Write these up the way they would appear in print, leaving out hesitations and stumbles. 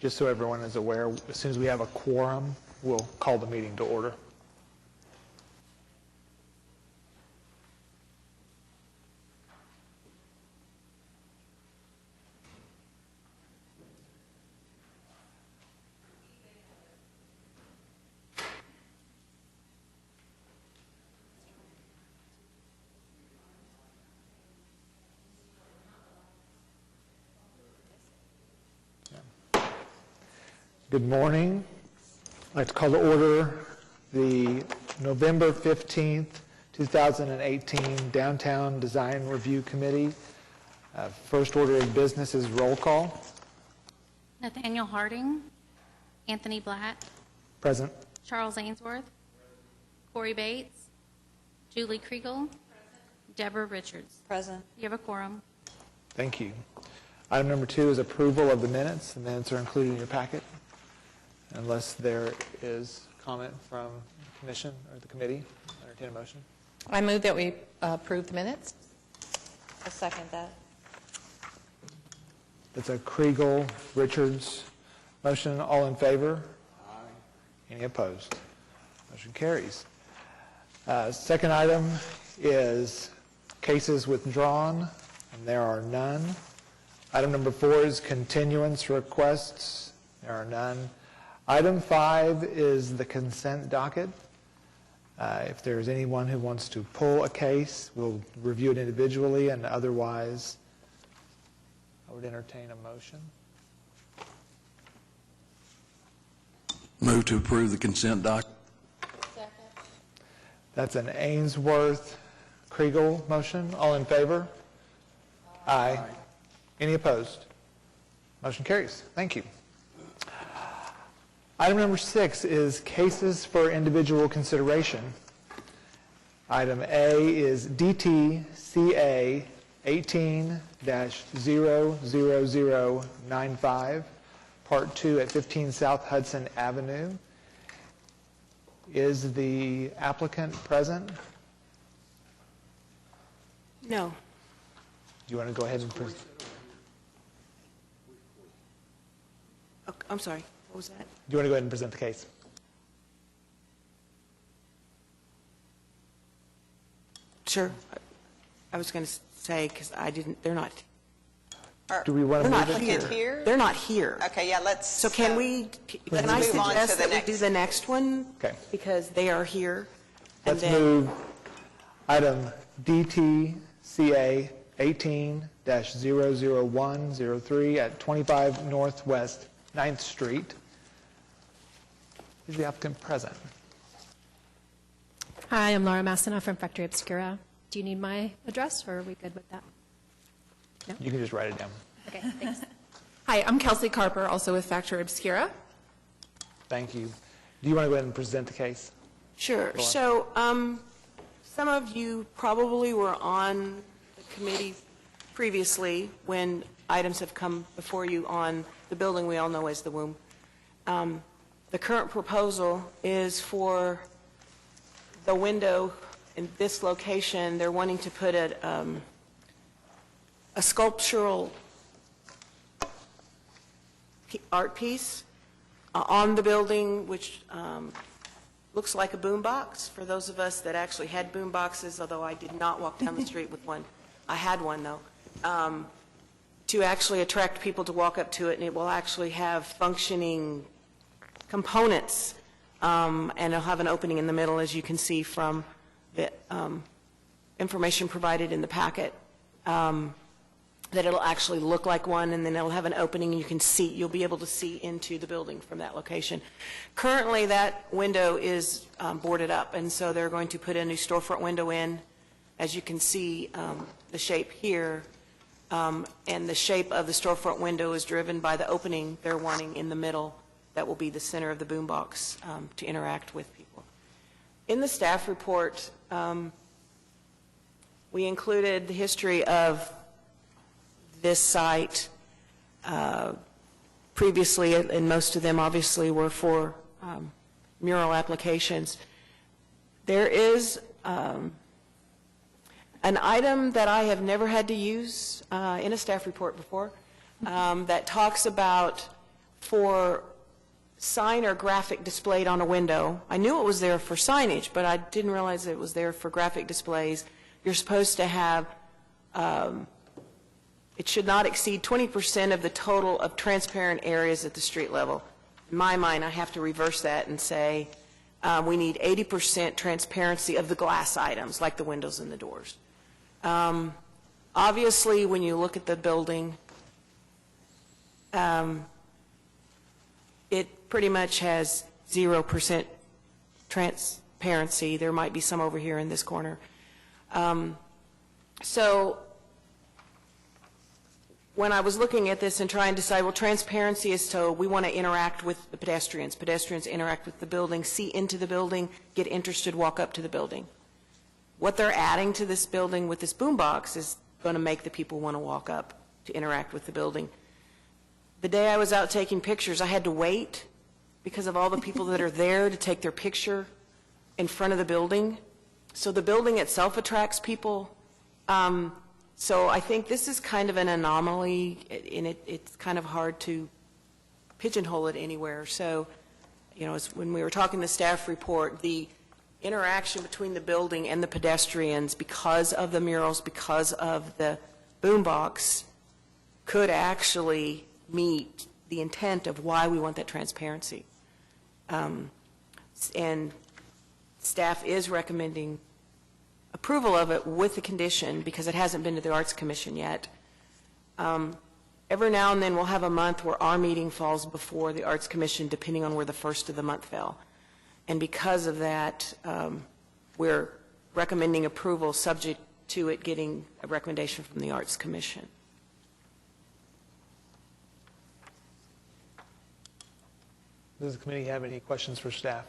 Just so everyone is aware, as soon as we have a quorum, we'll call the meeting to order. Good morning. I'd like to call to order the November 15th, 2018 Downtown Design Review Committee. First order of business is roll call. Nathaniel Harding, Anthony Blatt, Present. Charles Ainsworth, Corey Bates, Julie Kriegel, Deborah Richards. Present. You have a quorum. Thank you. Item number 2 is approval of the minutes. The minutes are included in your packet. Unless there is comment from the commission or the committee, I entertain a motion. I move that we approve the minutes. I second that. It's a Kriegel, Richards motion. All in favor? Aye. Any opposed? Motion carries. Second item is cases withdrawn, and there are none. Item number 4 is continuance requests. There are none. Item 5 is the consent docket. If there's anyone who wants to pull a case, we'll review it individually, and otherwise, I would entertain a motion. Move to approve the consent docket. Second. That's an Ainsworth Kriegel motion. All in favor? Aye. Any opposed? Motion carries. Thank you. Item number 6 is cases for individual consideration. Item A is DTCA 18-00095, Part 2 at 15 South Hudson Avenue. Is the applicant present? No. Do you want to go ahead and present? I'm sorry. What was that? Do you want to go ahead and present the case? Sure. I was going to say, because they're not Do we want to They're move not it? here. They're not here. Okay, yeah, let's. So can I let's move on to suggest the that we do next. the next one? Okay. Because they are here. And Let's then- move item DTCA 18-00103 at 25 Northwest 9th Street. Is the applicant present? Hi, I'm Laura Massena from Factory Obscura. Do you need my address, or are we good with that? You can just write it down. Okay, thanks. Hi, I'm Kelsey Carper, also with Factory Obscura. Thank you. Do you want to go ahead and present the case? Sure. Go on. So some of you probably were on the committee previously when items have come before you on the building we all know as the Womb. The current proposal is for the window in this location. They're wanting to put a sculptural art piece on the building, which looks like a boombox. For those of us that actually had boomboxes, although I did not walk down the street with one, I had one though, to actually attract people to walk up to it, and it will actually have functioning components, and it'll have an opening in the middle, as you can see from the information provided in the packet. That it'll actually look like one, and then it'll have an opening, and you'll be able to see into the building from that location. Currently, that window is boarded up, and so they're going to put a new storefront window in. As you can see, the shape here, and the shape of the storefront window is driven by the opening they're wanting in the middle. That will be the center of the boombox to interact with people. In the staff report, we included the history of this site. Previously, and most of them obviously were for mural applications. There is an item that I have never had to use in a staff report before that talks about for sign or graphic displayed on a window. I knew it was there for signage, but I didn't realize it was there for graphic displays. You're supposed to have, it should not exceed 20% of the total of transparent areas at the street level. In my mind, I have to reverse that and say we need 80% transparency of the glass items, like the windows and the doors. Obviously, when you look at the building, it pretty much has 0% transparency. There might be some over here in this corner. So when I was looking at this and trying to decide, well, transparency is so we want to interact with the pedestrians. Pedestrians interact with the building, see into the building, get interested, walk up to the building. What they're adding to this building with this boombox is going to make the people want to walk up to interact with the building. The day I was out taking pictures, I had to wait because of all the people that are there to take their picture in front of the building. So the building itself attracts people. So I think this is kind of an anomaly, and it's kind of hard to pigeonhole it anywhere. So, you know, when we were talking the staff report, the interaction between the building and the pedestrians because of the murals, because of the boombox, could actually meet the intent of why we want that transparency. And staff is recommending approval of it with the condition, because it hasn't been to the Arts Commission yet. Every now and then we'll have a month where our meeting falls before the Arts Commission, depending on where the first of the month fell. And because of that, we're recommending approval subject to it getting a recommendation from the Arts Commission. Does the committee have any questions for staff?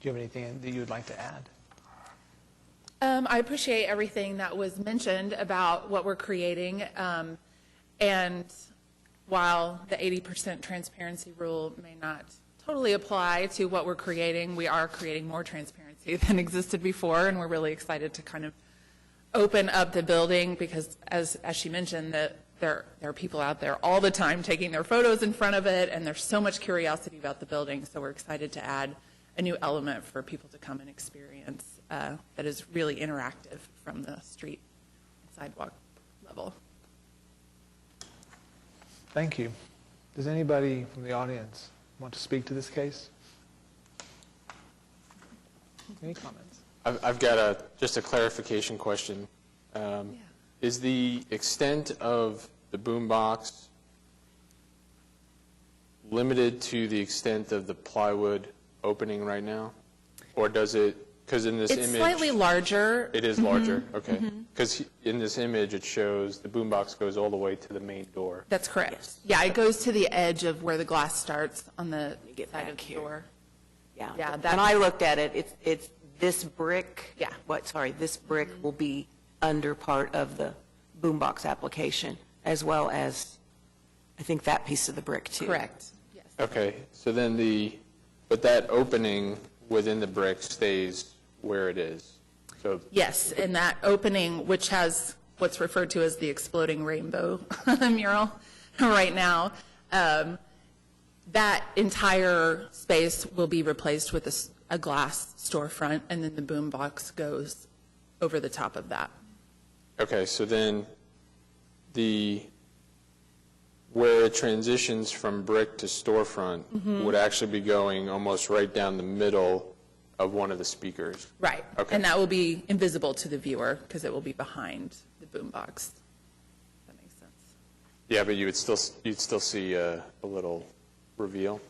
Do you have anything that you would like to add? I appreciate everything that was mentioned about what we're creating. And while the 80% transparency rule may not totally apply to what we're creating, we are creating more transparency than existed before, and we're really excited to kind of open up the building because, as she mentioned, that there are people out there all the time taking their photos in front of it, and there's so much curiosity about the building, so we're excited to add a new element for people to come and experience that is really interactive from the street sidewalk level. Thank you. Does anybody from the audience want to speak to this case? Any comments? I've got just a clarification question. Is the extent of the boombox limited to the extent of the plywood opening right now? Or does it, because in this image... It's slightly larger. It is larger, okay. Because in this image it shows the boombox goes all the way to the main door. That's correct. Yes. Yeah, it goes to the edge of where the glass starts on the side of the here. door. Yeah. Yeah, When I looked at it, it's this brick. Yeah. This brick will be under part of the boombox application, as well as, I think, that piece of the brick, too. Correct. Yes. Okay, so then but that opening within the brick stays where it is. So Yes, and that opening, which has what's referred to as the exploding rainbow mural right now, that entire space will be replaced with a glass storefront, and then the boombox goes over the top of that. okay, so then where it transitions from brick to storefront would actually be going almost right down the middle of one of the speakers. Right. Okay. And that will be invisible to the viewer because it will be behind the boombox. That makes sense. Yeah, but you'd still see a little reveal.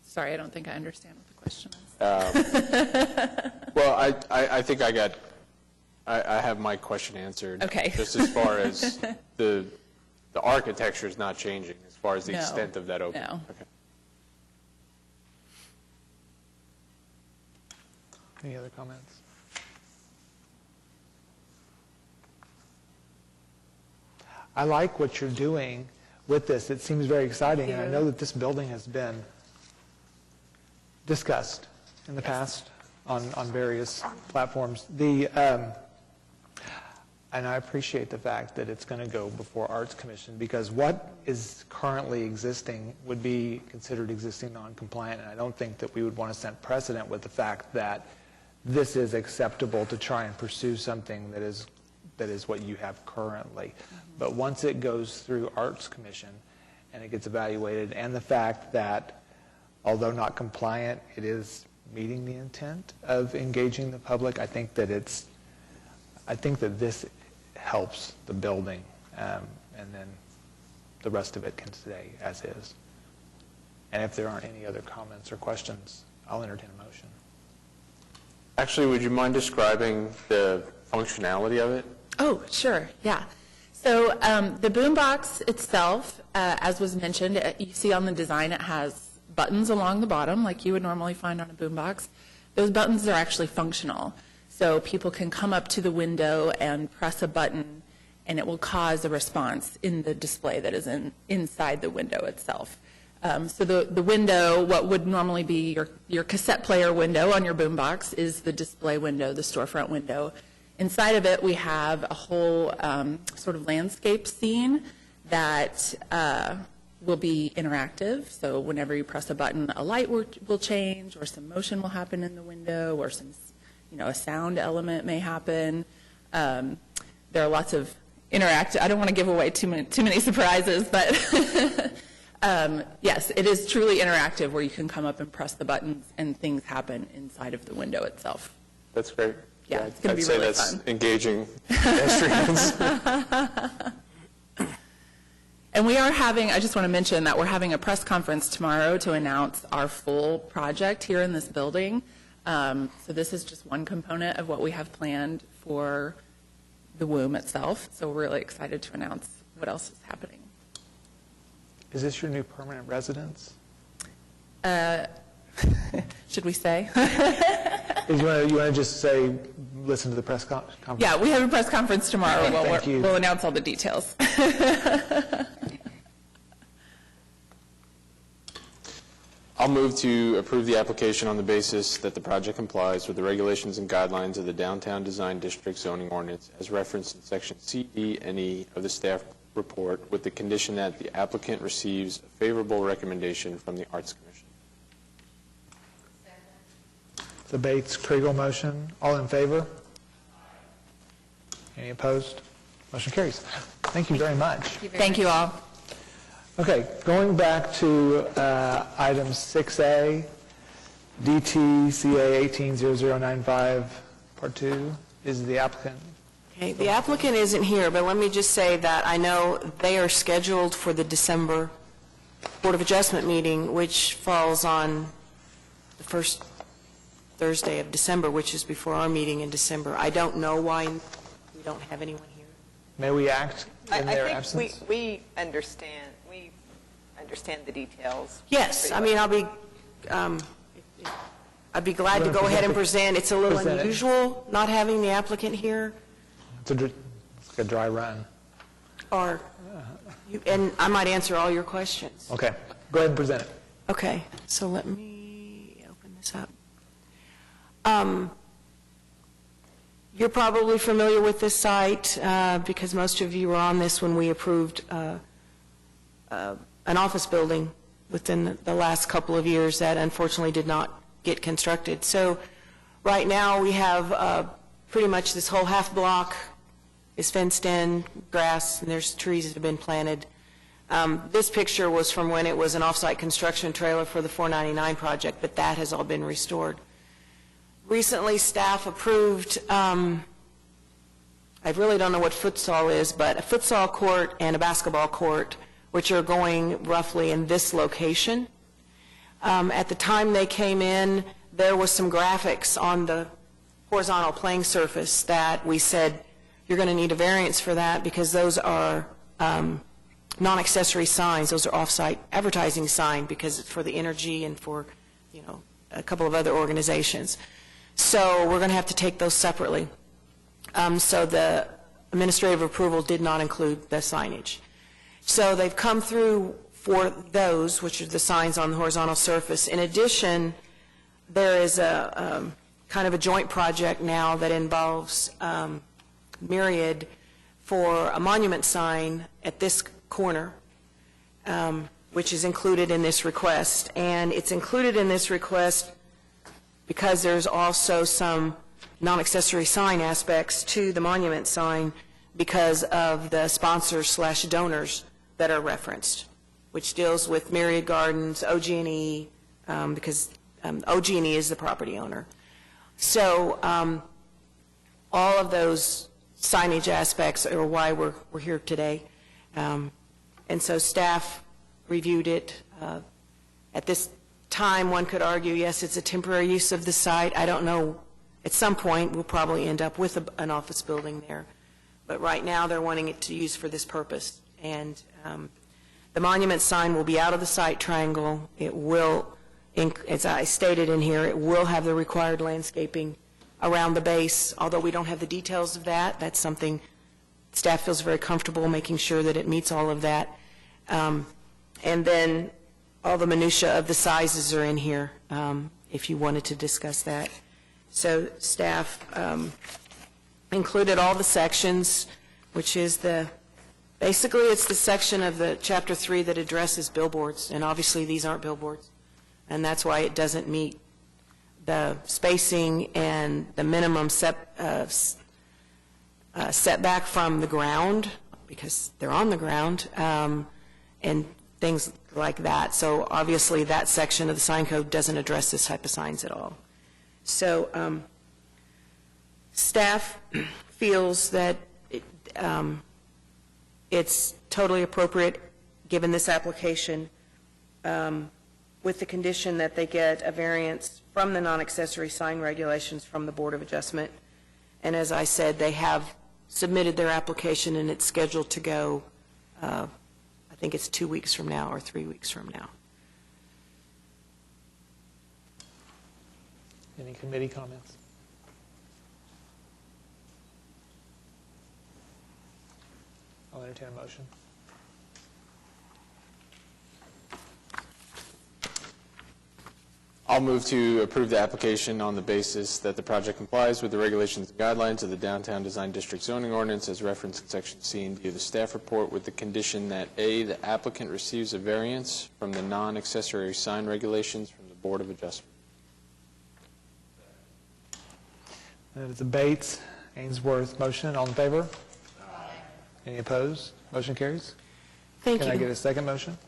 Sorry, I don't think I understand what the question is. Well, I think I have my question answered. Okay. Just as far as the architecture is not changing, as far as the No. extent of that opening. No. Okay. Any other comments? I like what you're doing with this. It seems very exciting, and I know that this building has been discussed in the past on various platforms. And I appreciate the fact that it's going to go before Arts Commission, because what is currently existing would be considered existing non-compliant, and I don't think that we would want to set precedent with the fact that this is acceptable to try and pursue something that is what you have currently. But once it goes through Arts Commission and it gets evaluated, and the fact that although not compliant, it is meeting the intent of engaging the public, I think that this helps the building, and then the rest of it can stay as is. And if there aren't any other comments or questions, I'll entertain a motion. Actually, would you mind describing the functionality of it? Oh, sure, yeah. So the boombox itself, as was mentioned, you see on the design it has buttons along the bottom like you would normally find on a boombox. Those buttons are actually functional. So people can come up to the window and press a button, and it will cause a response in the display that is inside the window itself. So the window, what would normally be your cassette player window on your boombox, is the display window, the storefront window. Inside of it, we have a whole sort of landscape scene that will be interactive. So whenever you press a button, a light will change, or some motion will happen in the window, or some, a sound element may happen. There are lots of interactive. I don't want to give away too many surprises, but yes, it is truly interactive, where you can come up and press the buttons and things happen inside of the window itself. That's great. Yeah, it's going to be really I'd say fun. that's engaging pedestrians. And we are having, I just want to mention that we're having a press conference tomorrow to announce our full project here in this building. So this is just one component of what we have planned for the WOOM itself. So we're really excited to announce what else is happening. Is this your new permanent residence? Should we say? You want to just say, listen to the press conference? Yeah, we have a press conference tomorrow. Okay, thank you. We'll announce all the details. I'll move to approve the application on the basis that the project complies with the regulations and guidelines of the Downtown Design District zoning ordinance as referenced in section C, D, and E of the staff report, with the condition that the applicant receives a favorable recommendation from the Arts Commission. The Bates-Kriegel motion. All in favor? Any opposed? Motion carries. Thank you very much. Thank you all. Okay, going back to item 6A, DTCA 180095, Part 2, is the applicant. Okay, the applicant isn't here, but let me just say that I know they are scheduled for the December Board of Adjustment meeting, which falls on the first Thursday of December, which is before our meeting in December. I don't know why we don't have anyone here. May we act in their I absence? think we understand the details. Yes, I mean, I'd be glad to go ahead and present. It's a little Present it. unusual not having the applicant here, It's a dry run. and I might answer all your questions. Okay, go ahead and present it. Okay, so let me open this up. You're probably familiar with this site because most of you were on this when we approved an office building within the last couple of years that unfortunately did not get constructed. So right now we have pretty much this whole half block is fenced in, grass, and there's trees that have been planted. This picture was from when it was an off-site construction trailer for the 499 project, but that has all been restored. Recently, staff approved, I really don't know what futsal is, but a futsal court and a basketball court, which are going roughly in this location. At the time they came in, there was some graphics on the horizontal playing surface that we said, you're going to need a variance for that because those are non-accessory signs. Those are off-site advertising sign because it's for the energy and for, a couple of other organizations. So we're going to have to take those separately. So the administrative approval did not include the signage. So they've come through for those, which are the signs on the horizontal surface. In addition, there is a kind of a joint project now that involves Myriad for a monument sign at this corner, which is included in this request. And it's included in this request because there's also some non-accessory sign aspects to the monument sign because of the sponsors/donors that are referenced, which deals with Myriad Gardens, OG&E, because OG&E is the property owner. So all of those signage aspects are why we're here today. And so staff reviewed it. At this time, one could argue, yes, it's a temporary use of the site. I don't know. At some point, we'll probably end up with an office building there. But right now, they're wanting it to use for this purpose. And the monument sign will be out of the site triangle. It will, as I stated in here, it will have the required landscaping around the base, although we don't have the details of that. That's something staff feels very comfortable making sure that it meets all of that. And then all the minutia of the sizes are in here, if you wanted to discuss that. So staff included all the sections, which is basically it's the section of the Chapter 3 that addresses billboards, and obviously these aren't billboards, and that's why it doesn't meet the spacing and the minimum setback from the ground, because they're on the ground, and things like that. So obviously that section of the sign code doesn't address this type of signs at all. So staff feels that it's totally appropriate, given this application, with the condition that they get a variance from the non-accessory sign regulations from the Board of Adjustment. And as I said, they have submitted their application, and it's scheduled to go, I think it's 2 weeks from now or 3 weeks from now. Any committee comments? I'll entertain a motion. I'll move to approve the application on the basis that the project complies with the regulations and guidelines of the Downtown Design District zoning ordinance as referenced in Section C and D of the staff report, with the condition that A, the applicant receives a variance from the non-accessory sign regulations from the Board of Adjustment. And it's a Bates, Ainsworth motion. All in favor? Aye. Any opposed? Motion carries. Thank you. Can I get a second motion?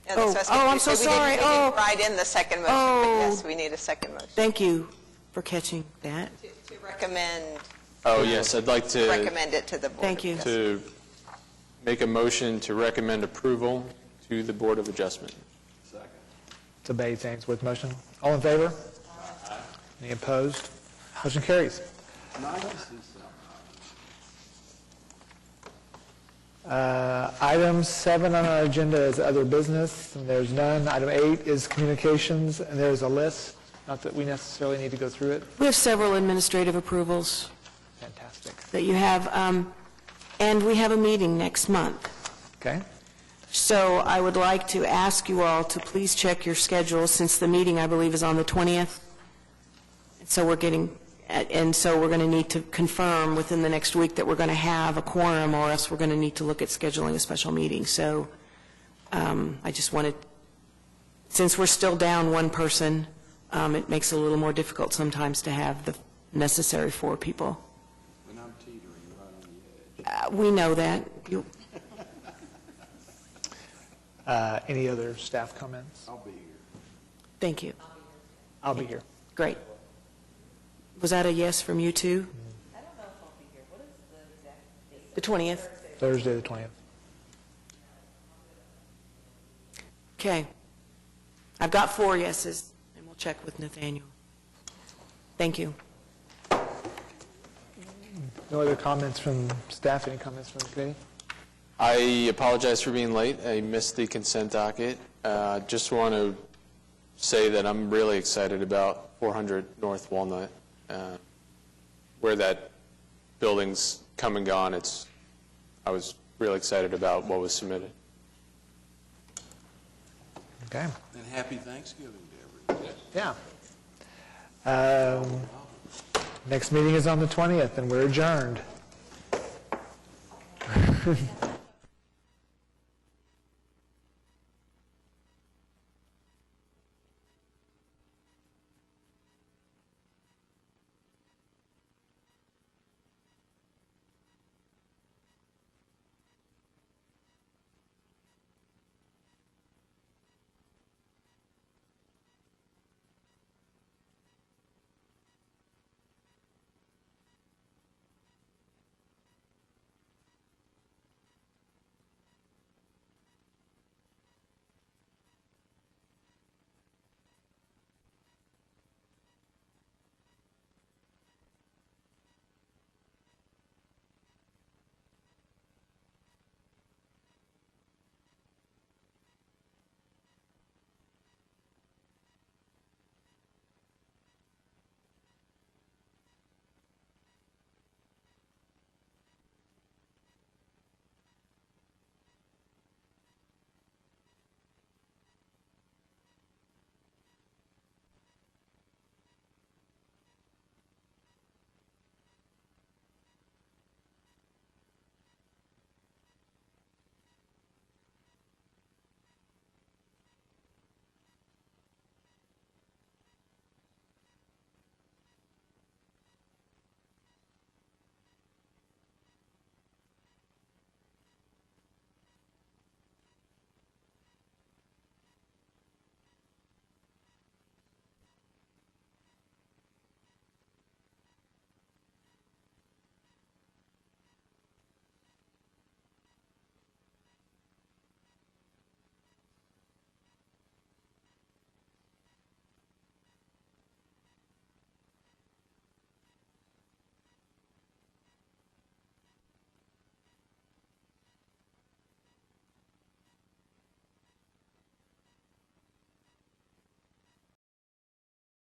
Yeah, that's what I was gonna I'm so say. sorry. We didn't write in the second motion, but yes, we need a second motion. Thank you for catching that. To recommend, Oh, yes, I'd like to recommend it to the board. Thank you. to make a motion to recommend approval to the Board of Adjustment. It's a Bates, Ainsworth motion. All in favor? Aye. Any opposed? Motion carries. Item 7 on our agenda is other business, and there's none. Item 8 is communications, and there's a list. Not that we necessarily need to go through it. We have several administrative approvals Fantastic. that you have, and we have a meeting next month. Okay? So I would like to ask you all to please check your schedule, since the meeting, I believe, is on the 20th. So we're going to need to confirm within the next week that we're going to have a quorum, or else we're going to need to look at scheduling a special meeting. So I just wanted, since we're still down one person, it makes it a little more difficult sometimes to have the necessary 4 people. And I'm teetering right on the edge. We know that. Any other staff comments? I'll be here. Thank you. I'll be here. Great. Was that a yes from you, too? I don't know if I'll be here. What is the exact date? The 20th? Thursday, the 20th. Okay. I've got 4 yeses, and we'll check with Nathaniel. Thank you. No other comments from staff? Any comments from the committee? I apologize for being late. I missed the consent docket. Just want to say that I'm really excited about 400 North Walnut, where that building's come and gone. I was really excited about what was submitted. Okay. And happy Thanksgiving to everyone. Yeah. Next meeting is on the 20th, and we're adjourned.